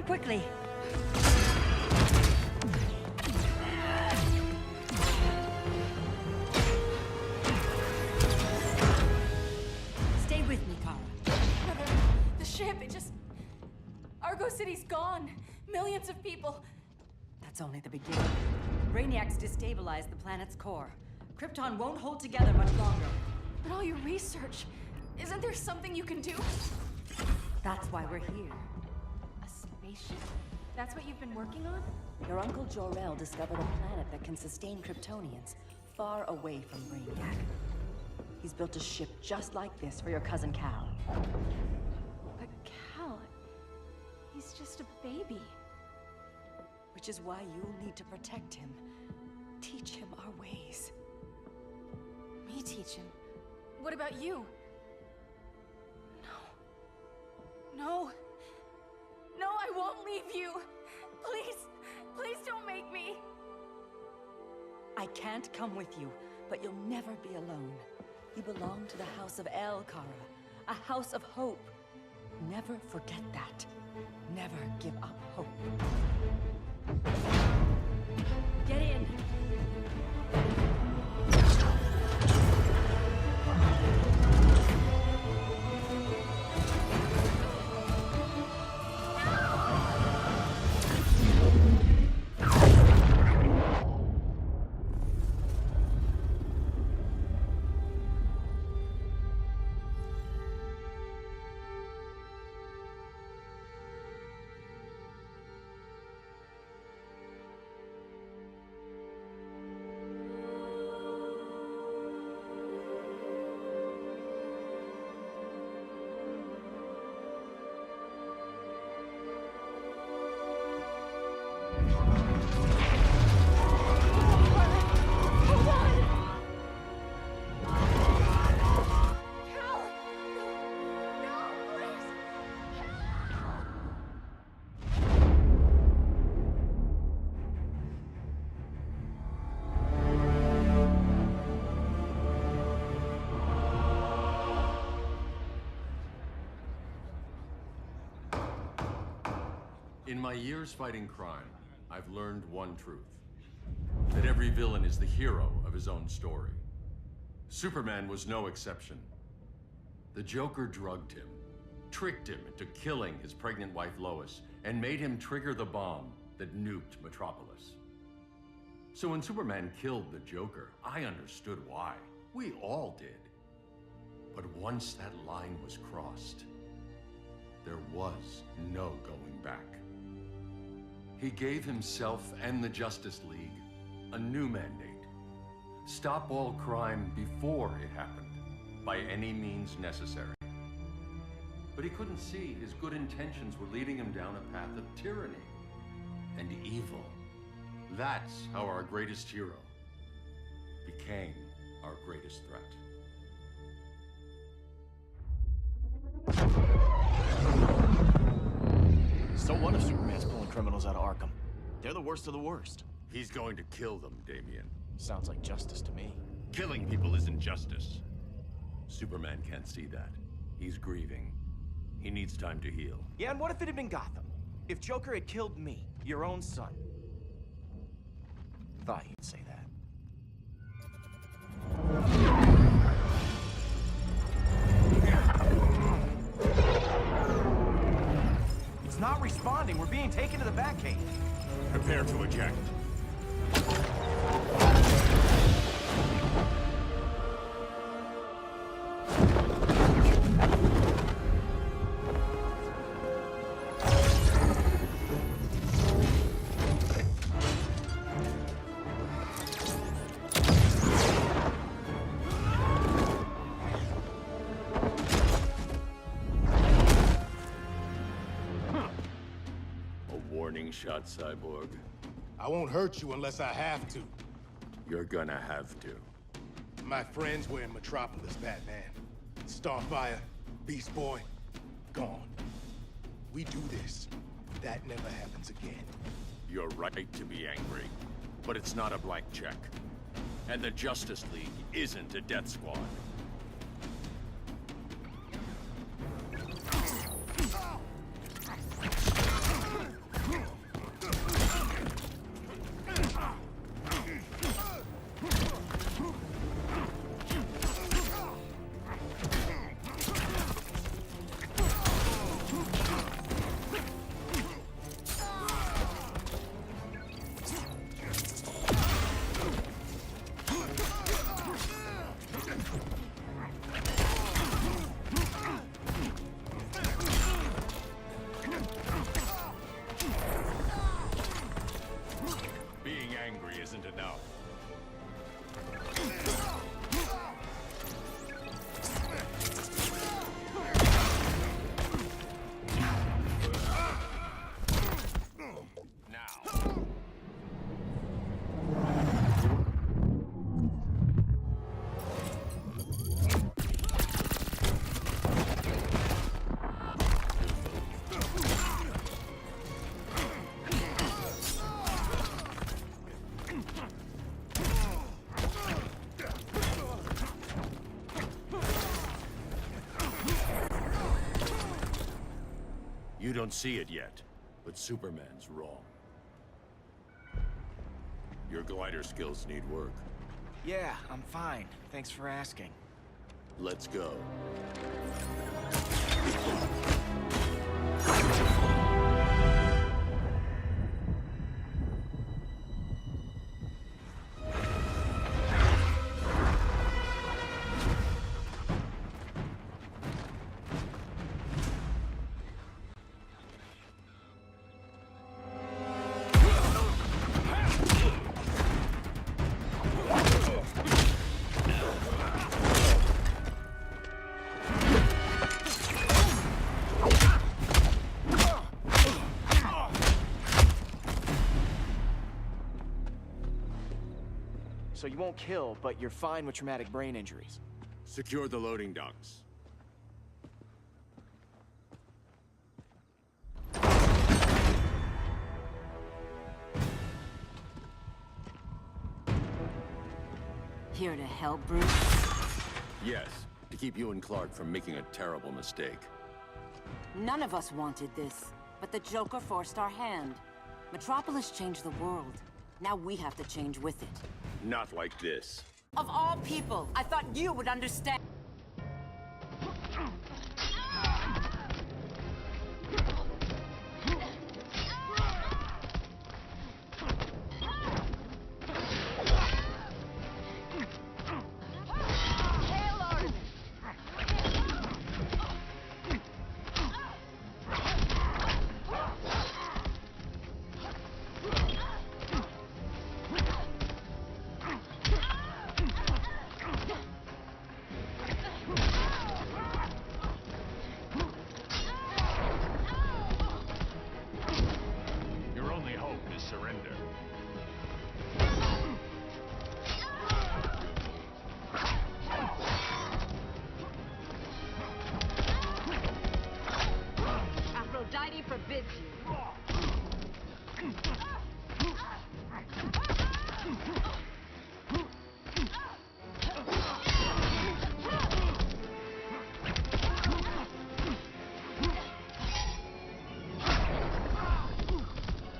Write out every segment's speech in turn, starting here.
quickly. Stay with me, Kara. Brother, the ship, it just... Argo City's gone. Millions of people. That's only the beginning. Brainiac's destabilized the planet's core. Krypton won't hold together much longer. But all your research, isn't there something you can do? That's why we're here. A spaceship? That's what you've been working on? Your Uncle Jor-El discovered a planet that can sustain Kryptonians, far away from Brainiac. He's built a ship just like this for your cousin Cal. But Cal... he's just a baby. Which is why you'll need to protect him. Teach him our ways. Me teach him? What about you? No. No, I won't leave you. Please, please don't make me. I can't come with you, but you'll never be alone. You belong to the House of El, Kara. A house of hope. Never forget that. Never give up hope. Get in. In my years fighting crime, I've learned one truth. That every villain is the hero of his own story. Superman was no exception. The Joker drugged him, tricked him into killing his pregnant wife Lois, and made him trigger the bomb that nuked Metropolis. So when Superman killed the Joker, I understood why. We all did. But once that line was crossed, there was no going back. He gave himself and the Justice League a new mandate. Stop all crime before it happened, by any means necessary. But he couldn't see his good intentions were leading him down a path of tyranny and evil. That's how our greatest hero became our greatest threat. So what if Superman's pulling criminals out of Arkham? They're the worst of the worst. He's going to kill them, Damian. Sounds like justice to me. Killing people isn't justice. Superman can't see that. He's grieving. He needs time to heal. Yeah, and what if it had been Gotham? If Joker had killed me, your own son? Thought you'd say that. It's not responding. We're being taken to the Batcave. Prepare to eject. Warning shot, Cyborg. I won't hurt you unless I have to. You're gonna have to. My friends were in Metropolis, Batman. Starfire, Beast Boy, gone. We do this. That never happens again. You're right to be angry, but it's not a blank check. And the Justice League isn't a death squad. You don't see it yet, but Superman's wrong. Your glider skills need work. Yeah, I'm fine. Thanks for asking. Let's go. So you won't kill, but you're fine with traumatic brain injuries. Secure the loading docks. Here to help, Bruce? Yes, to keep you and Clark from making a terrible mistake. None of us wanted this, but the Joker forced our hand. Metropolis changed the world. Now we have to change with it. Not like this. Of all people, I thought you would understand. Your only hope is surrender. Aphrodite forbids you.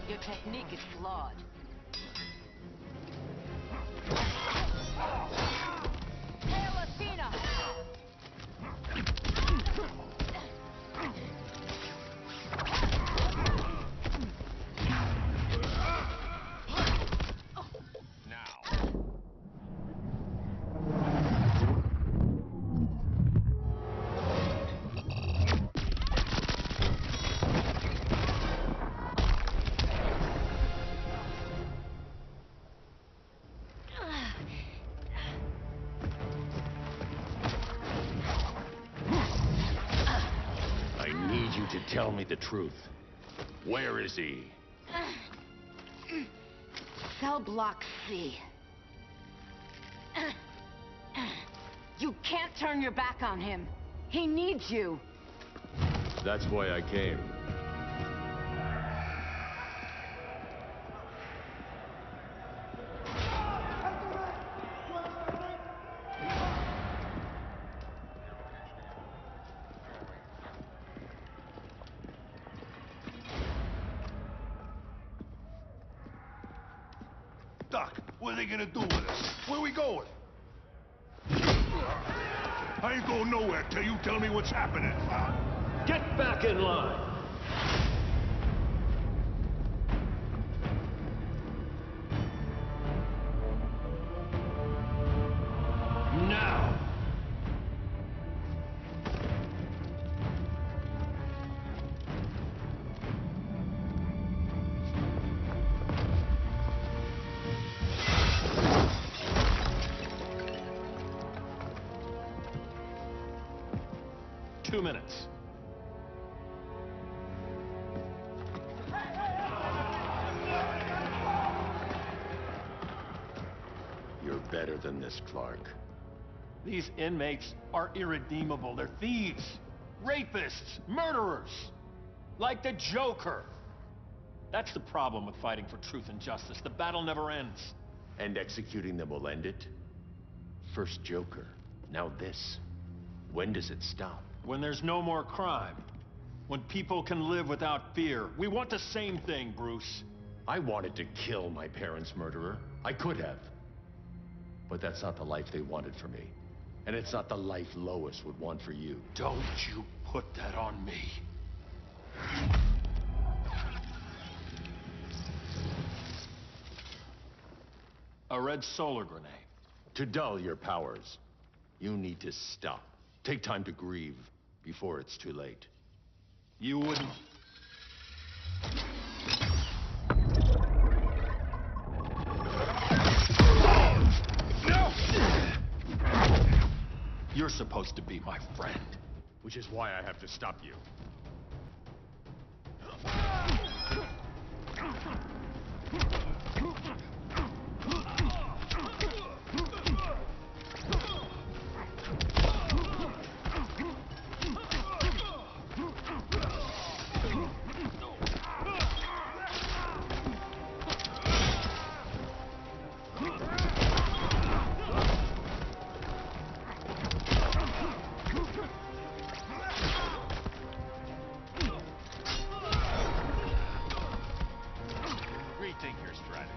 Your technique is flawed. Hail Athena! Now. I need you to tell me the truth. Where is he? Cell block C. You can't turn your back on him. He needs you. That's why I came. Doc, what are they gonna do with us? Where we going? I ain't going nowhere till you tell me what's happening. Get back in line! Now! Two minutes. You're better than this, Clark. These inmates are irredeemable. They're thieves, rapists, murderers. Like the Joker. That's the problem with fighting for truth and justice. The battle never ends. And executing them will end it? First Joker, now this. When does it stop? When there's no more crime. When people can live without fear. We want the same thing, Bruce. I wanted to kill my parents' murderer. I could have. But that's not the life they wanted for me. And it's not the life Lois would want for you. Don't you put that on me. A red solar grenade. To dull your powers, you need to stop. Take time to grieve before it's too late. You wouldn't... You're supposed to be my friend. Which is why I have to stop you. Rethink your strategy.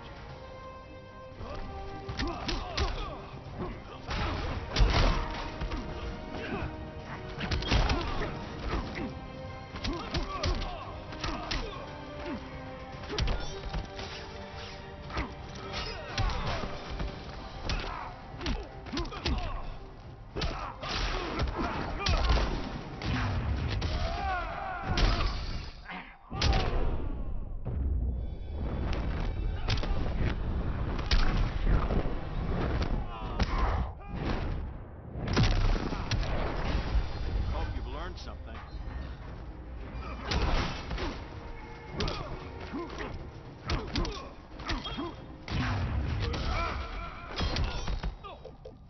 Hope you've learned something.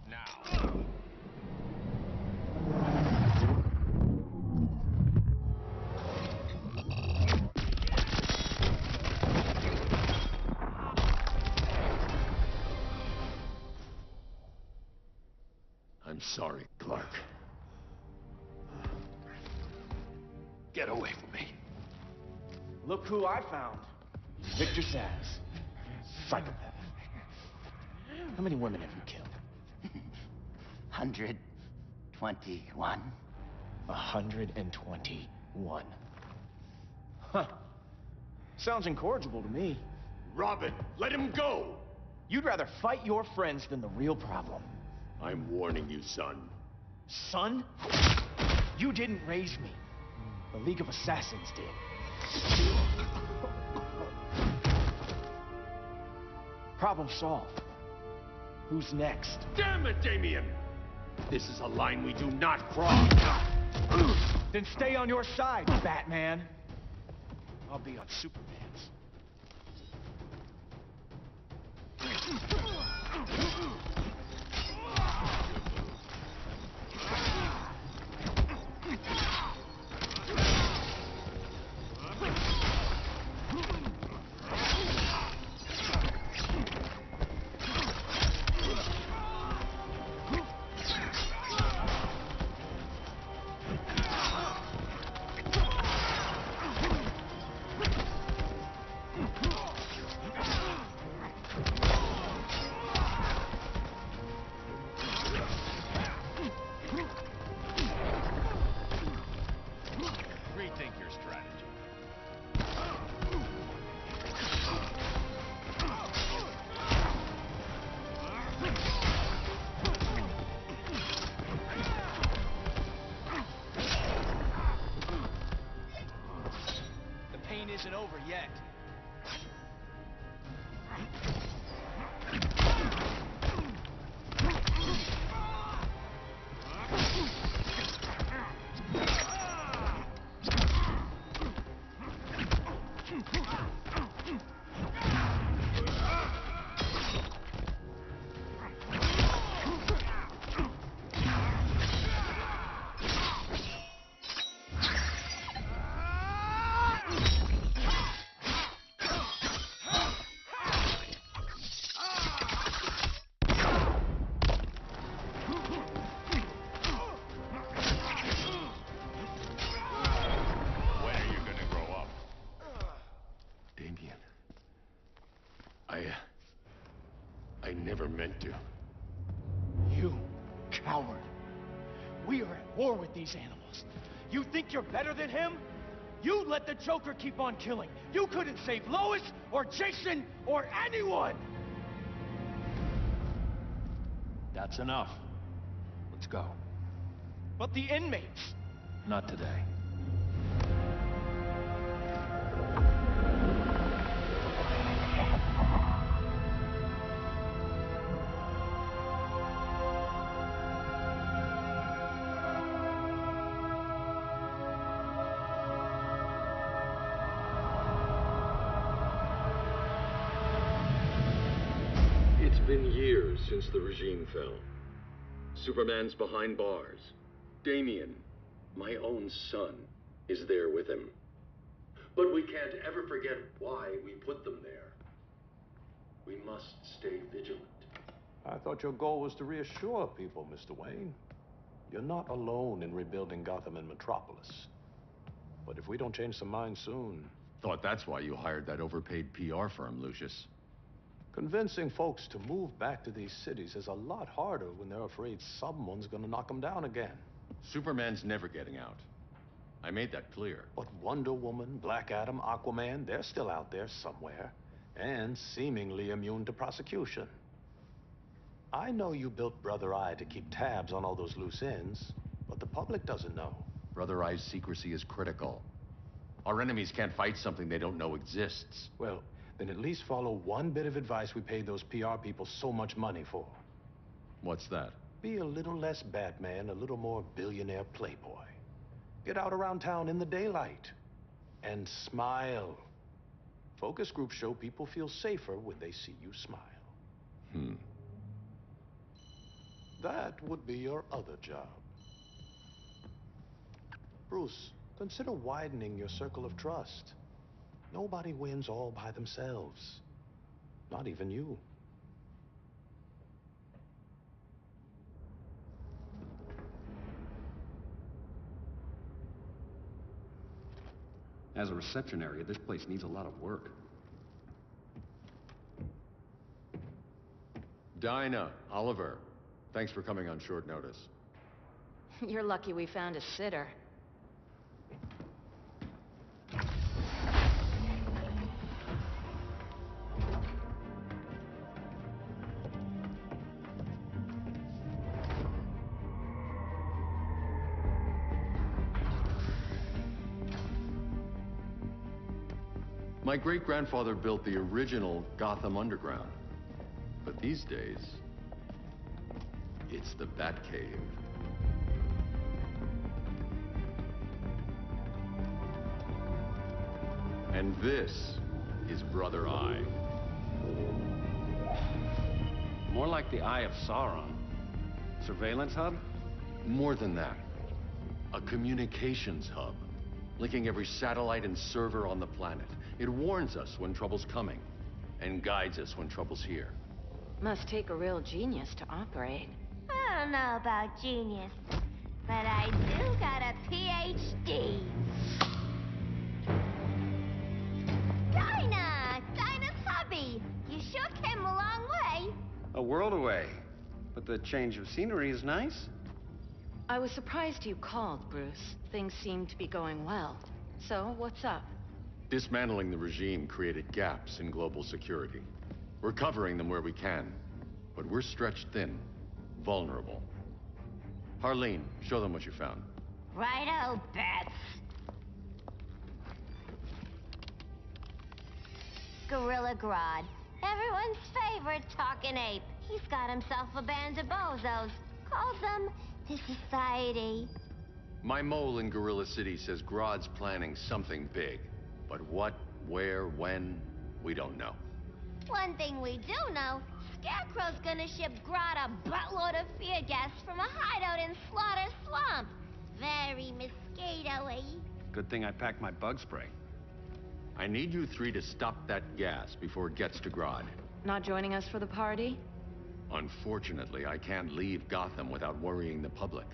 Now. I'm sorry, Clark. Get away from me. Look who I found. Victor Zsasz. Psychopath. How many women have you killed? 121. 121. Huh. Sounds incorrigible to me. Robin, let him go! You'd rather fight your friends than the real problem. I'm warning you, son. Son? You didn't raise me. The League of Assassins did. Problem solved. Who's next? Damn it, Damien! This is a line we do not cross. Then stay on your side, Batman. I'll be on Superman's. Rethink your strategy. The pain isn't over yet. I never meant to. You coward. We are at war with these animals. You think you're better than him? You let the Joker keep on killing. You couldn't save Lois or Jason or anyone! That's enough. Let's go. But the inmates. Not today. It's been years since the regime fell. Superman's behind bars. Damian, my own son, is there with him. But we can't ever forget why we put them there. We must stay vigilant. I thought your goal was to reassure people, Mr. Wayne. You're not alone in rebuilding Gotham and Metropolis. But if we don't change some minds soon... Thought that's why you hired that overpaid PR firm, Lucius. Convincing folks to move back to these cities is a lot harder when they're afraid someone's gonna knock them down again. Superman's never getting out. I made that clear. But Wonder Woman, Black Adam, Aquaman, they're still out there somewhere. And seemingly immune to prosecution. I know you built Brother Eye to keep tabs on all those loose ends, but the public doesn't know. Brother Eye's secrecy is critical. Our enemies can't fight something they don't know exists. Well, then at least follow one bit of advice we paid those PR people so much money for. What's that? Be a little less Batman, a little more billionaire playboy. Get out around town in the daylight. And smile. Focus groups show people feel safer when they see you smile. That would be your other job. Bruce, consider widening your circle of trust. Nobody wins all by themselves. Not even you. As a reception area, this place needs a lot of work. Dinah, Oliver, thanks for coming on short notice. You're lucky we found a sitter. My great-grandfather built the original Gotham Underground. But these days, it's the Batcave. And this is Brother Eye. More like the Eye of Sauron. Surveillance hub? More than that. A communications hub, linking every satellite and server on the planet. It warns us when trouble's coming, and guides us when trouble's here. Must take a real genius to operate. I don't know about genius, but I do got a PhD. Dinah's hubby. You sure came a long way. A world away. But the change of scenery is nice. I was surprised you called, Bruce. Things seem to be going well. So, what's up? Dismantling the regime created gaps in global security. We're covering them where we can, but we're stretched thin, vulnerable. Harleen, show them what you found. Righto, Bats. Gorilla Grodd, everyone's favorite talking ape. He's got himself a band of bozos. Calls them the Society. My mole in Gorilla City says Grodd's planning something big. But what, where, when, we don't know. One thing we do know, Scarecrow's gonna ship Grodd a buttload of fear gas from a hideout in Slaughter Swamp. Very mosquito-y. Good thing I packed my bug spray. I need you three to stop that gas before it gets to Grodd. Not joining us for the party? Unfortunately, I can't leave Gotham without worrying the public.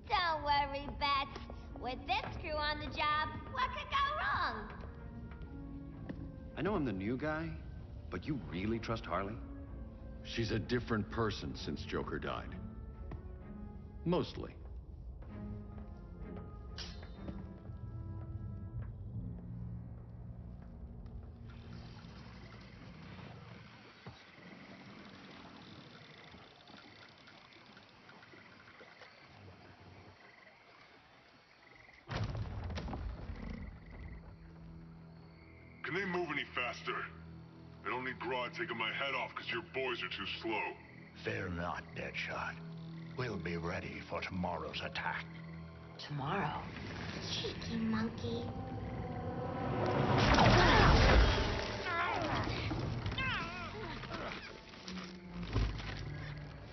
Don't worry, Bats. With this crew on the job, what could go wrong? I know I'm the new guy, but you really trust Harley? She's a different person since Joker died. Mostly. Can they move any faster? I don't need Grodd taking my head off because your boys are too slow. Fear not, Deadshot. We'll be ready for tomorrow's attack. Tomorrow? Cheeky monkey.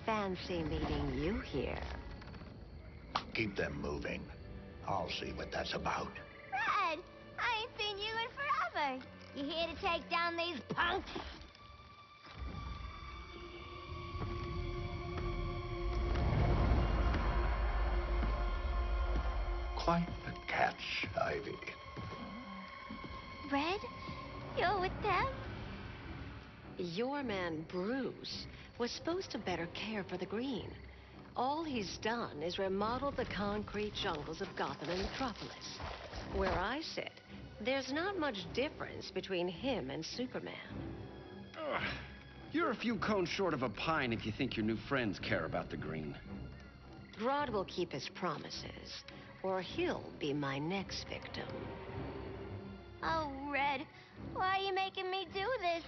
Fancy meeting you here. Keep them moving. I'll see what that's about. Red, I ain't seen you in forever. You here to take down these punks? Quite the catch, Ivy. Red, you're with them? Your man, Bruce, was supposed to better care for the Green. All he's done is remodel the concrete jungles of Gotham and Metropolis. Where I sit, there's not much difference between him and Superman. You're a few cones short of a pine if you think your new friends care about the Green. Grodd will keep his promises, or he'll be my next victim. Oh, Red, why are you making me do this?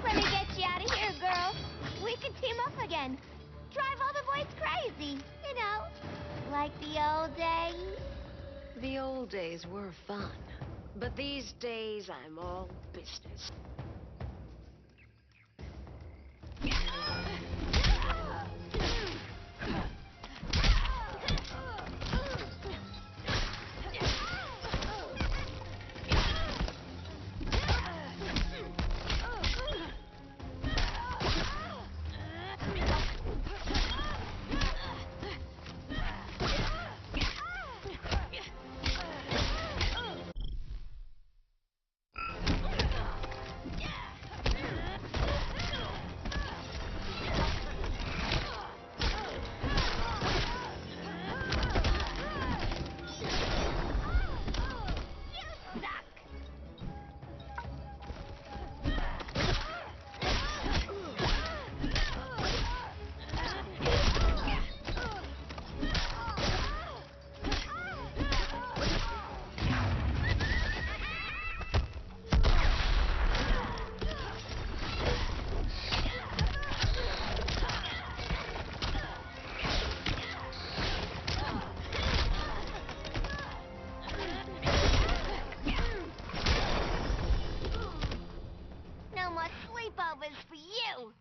Let me get you out of here, girl. We can team up again. Drive all the boys crazy, you know, like the old days. The old days were fun, but these days I'm all business. For you.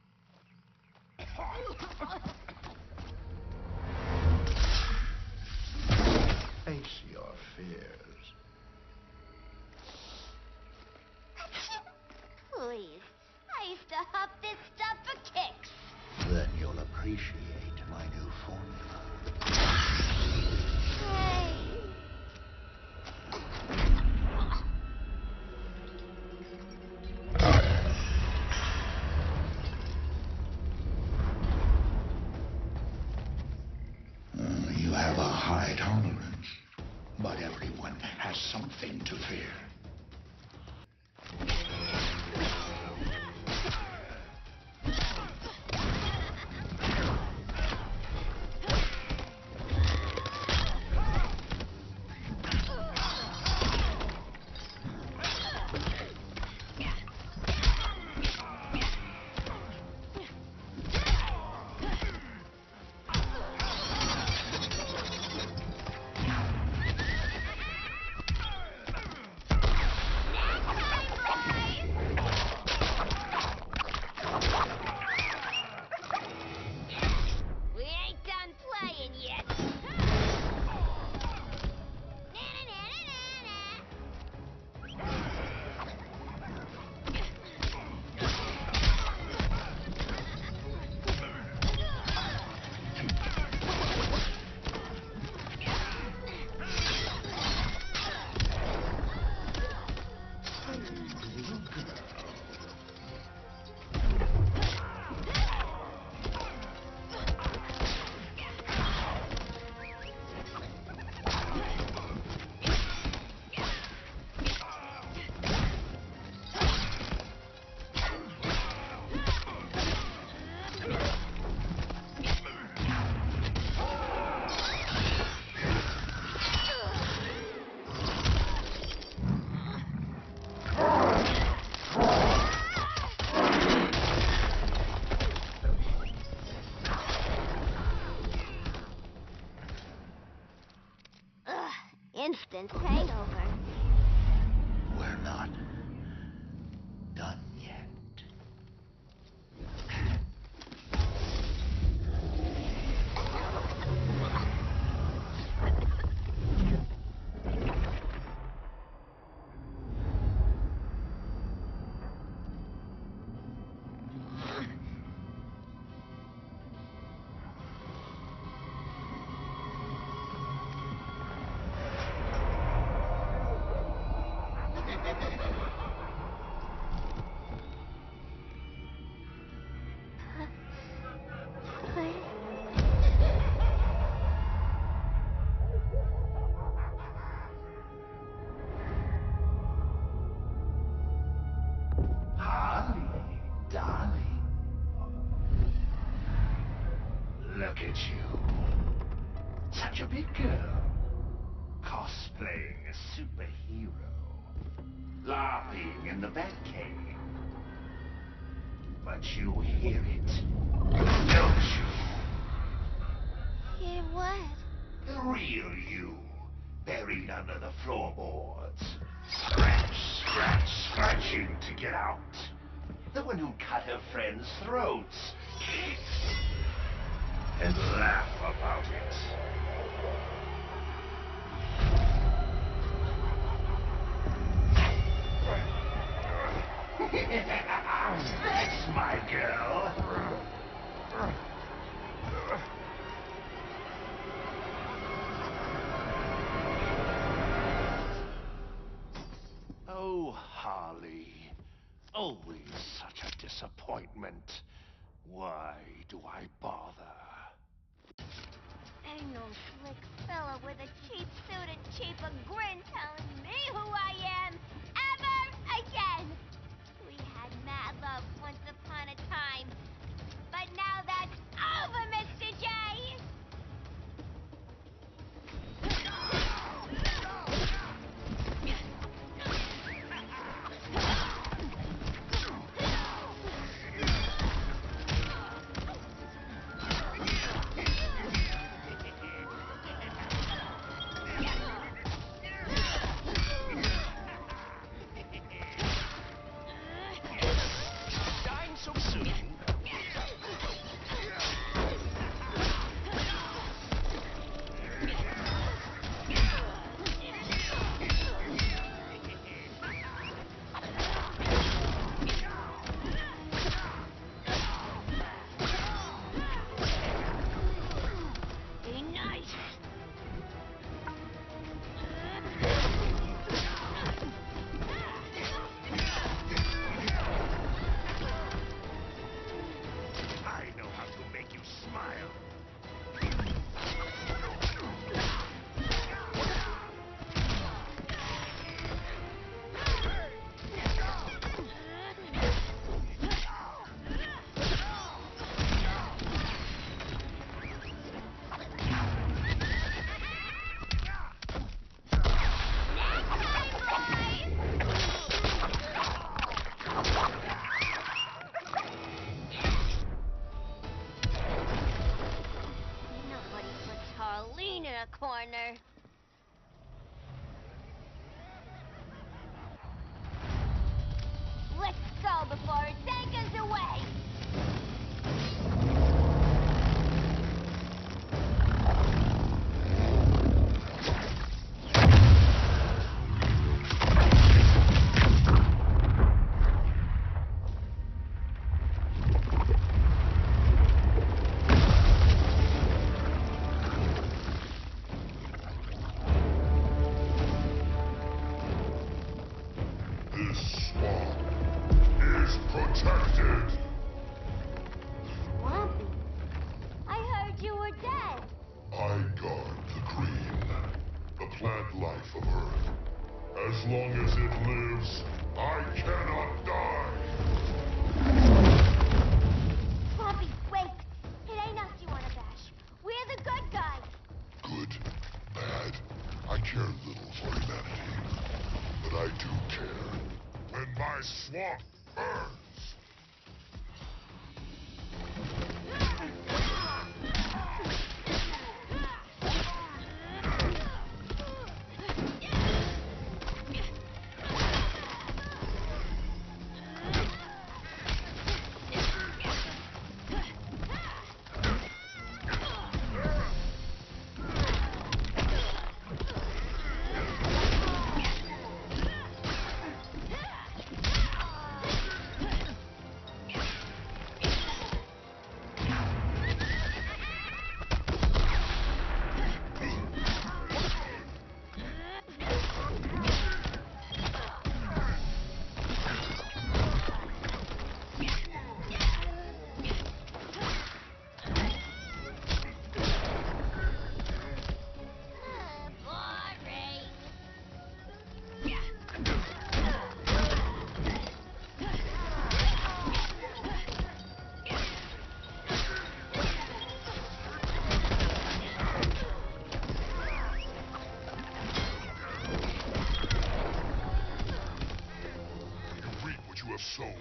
Face your fears. Please, I used to huff this stuff for kicks. Then you'll appreciate my new formula. Hey. You have a high tolerance, but everyone has something to fear. instant hangover. We're not done yet. Look at you. Such a big girl. Cosplaying a superhero. Laughing in the Batcave. But you hear it, don't you? Hear what? The real you. Buried under the floorboards. Scratch, scratch, scratching to get out. The one who cut her friends' throats. And laugh about it. That's my girl. Oh, Harley. Always such a disappointment. Why do I bother? Ain't no slick fella with a cheap suit and cheaper grin telling me who I am ever again. We had mad love once upon a time, but now that's over, Mr. J. Dying so soon? Be nice. I know how to make you smile. Nobody puts Harleen in a corner. Let's go before it takes us away. This swamp is protected. Swampy, I heard you were dead. I guard the green, the plant life of Earth. As long as it lives, I cannot die. Swampy, wait. It ain't us you wanna bash. We're the good guys. Good, bad, I care little for humanity. But I do care when my swamp burns. sown.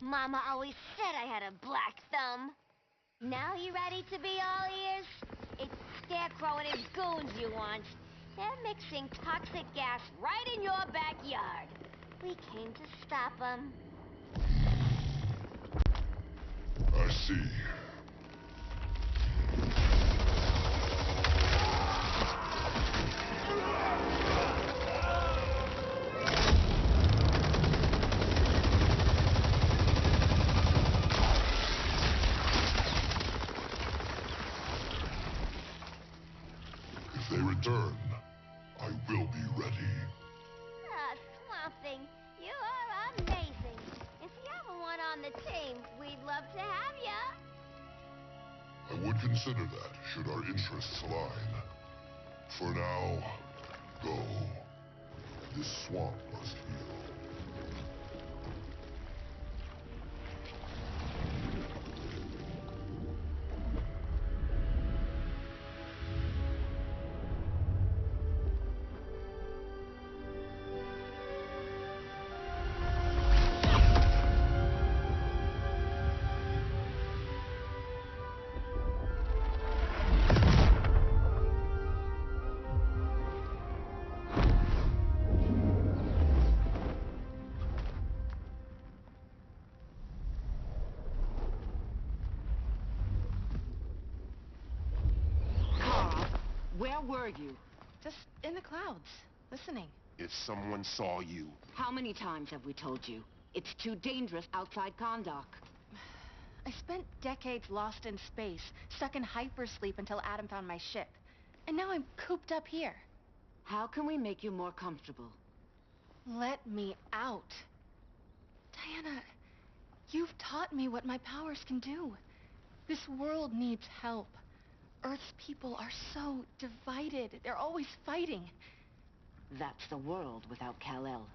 Mama always said I had a black thumb. Now you ready to be all ears? It's Scarecrow and his goons you want. They're mixing toxic gas right in your backyard. We came to stop them. I see. If they return, I will be ready. Ah, Swamp Thing, you are amazing. If you ever want on the team, we'd love to have ya. I would consider that, should our interests align. For now, go. This swamp must heal. Where were you? Just in the clouds, listening. If someone saw you... How many times have we told you? It's too dangerous outside Kahndaq. I spent decades lost in space, stuck in hypersleep until Adam found my ship. And now I'm cooped up here. How can we make you more comfortable? Let me out. Diana, you've taught me what my powers can do. This world needs help. Earth's people are so divided. They're always fighting. That's the world without Kal-El.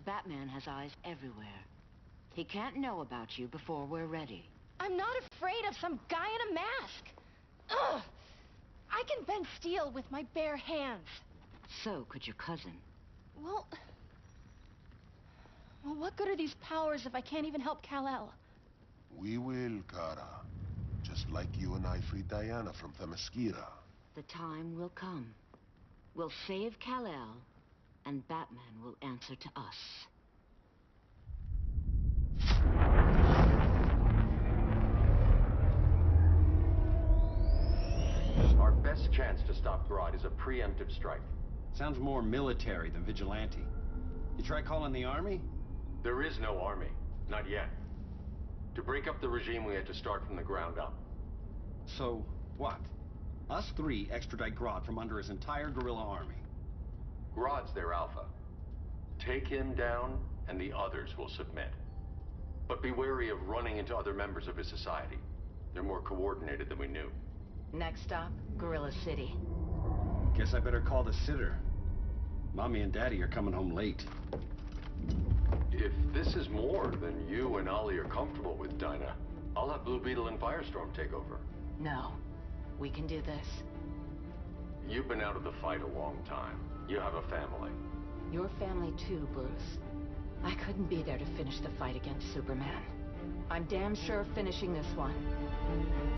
Batman has eyes everywhere. He can't know about you before we're ready. I'm not afraid of some guy in a mask. Ugh! I can bend steel with my bare hands. So could your cousin. Well, what good are these powers if I can't even help Kal-El? We will, Kara. Just like you and I freed Diana from Themyscira. The time will come. We'll save Kal-El, and Batman will answer to us. Our best chance to stop Grodd is a preemptive strike. Sounds more military than vigilante. You try calling the army? There is no army. Not yet. To break up the regime, we had to start from the ground up. So, what? Us three extradite Grodd from under his entire guerrilla army. Grodd's their alpha. Take him down, and the others will submit. But be wary of running into other members of his society. They're more coordinated than we knew. Next stop, Gorilla City. Guess I better call the sitter. Mommy and Daddy are coming home late. If this is more than you and Ollie are comfortable with, Dinah, I'll have Blue Beetle and Firestorm take over. No, we can do this. You've been out of the fight a long time. You have a family. Your family too, Bruce. I couldn't be there to finish the fight against Superman. I'm damn sure finishing this one.